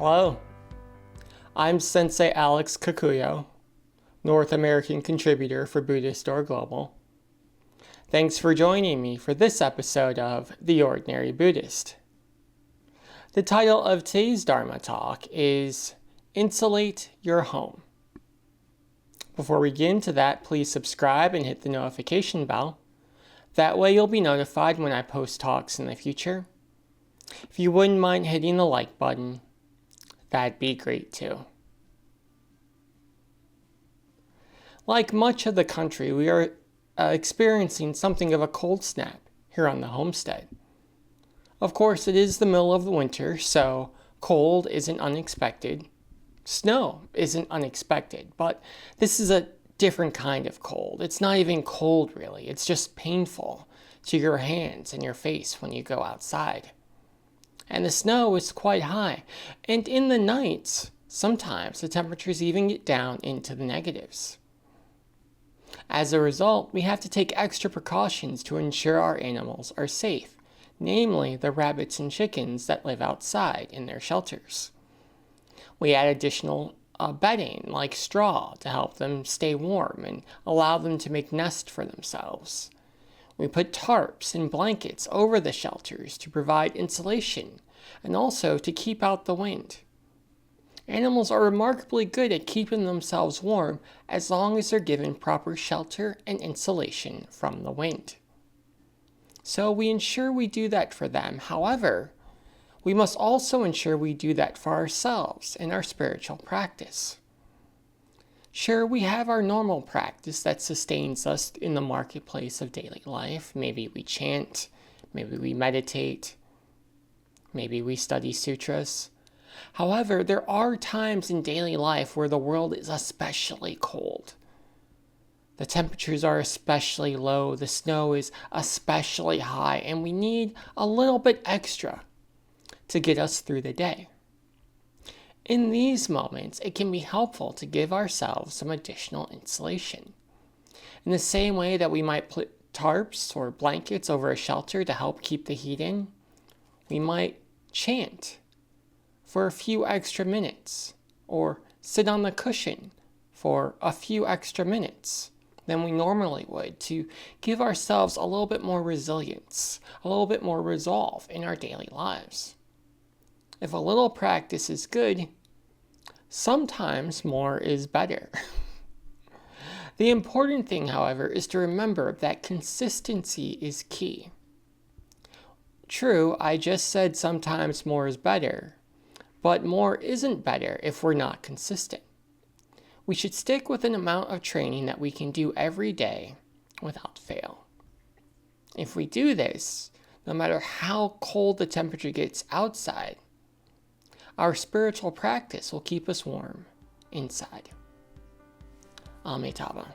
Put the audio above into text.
Hello, I'm Sensei Alex Kakuyo, North American contributor for Buddhist or Global. Thanks for joining me for this episode of The Ordinary Buddhist. The title of today's Dharma talk is Insulate Your Home. Before we get into that, please subscribe and hit the notification bell. That way you'll be notified when I post talks in the future. If you wouldn't mind hitting the like button, that'd be great too. Like much of the country, we are experiencing something of a cold snap here on the homestead. Of course, it is the middle of the winter, so cold isn't unexpected. Snow isn't unexpected, but this is a different kind of cold. It's not even cold really, it's just painful to your hands and your face when you go outside. And the snow is quite high, and in the nights, sometimes the temperatures even get down into the negatives. As a result, we have to take extra precautions to ensure our animals are safe, namely the rabbits and chickens that live outside in their shelters. We add additional bedding like straw to help them stay warm and allow them to make nests for themselves. We put tarps and blankets over the shelters to provide insulation and also to keep out the wind. Animals are remarkably good at keeping themselves warm as long as they're given proper shelter and insulation from the wind. So we ensure we do that for them. However, we must also ensure we do that for ourselves in our spiritual practice. Sure, we have our normal practice that sustains us in the marketplace of daily life. Maybe we chant, maybe we meditate, maybe we study sutras. However, there are times in daily life where the world is especially cold. The temperatures are especially low, the snow is especially high, and we need a little bit extra to get us through the day. In these moments, it can be helpful to give ourselves some additional insulation. In the same way that we might put tarps or blankets over a shelter to help keep the heat in, we might chant for a few extra minutes, or sit on the cushion for a few extra minutes than we normally would to give ourselves a little bit more resilience, a little bit more resolve in our daily lives. If a little practice is good, sometimes more is better. The important thing, however, is to remember that consistency is key. True, I just said sometimes more is better, but more isn't better if we're not consistent. We should stick with an amount of training that we can do every day without fail. If we do this, no matter how cold the temperature gets outside, our spiritual practice will keep us warm inside. Amitabha.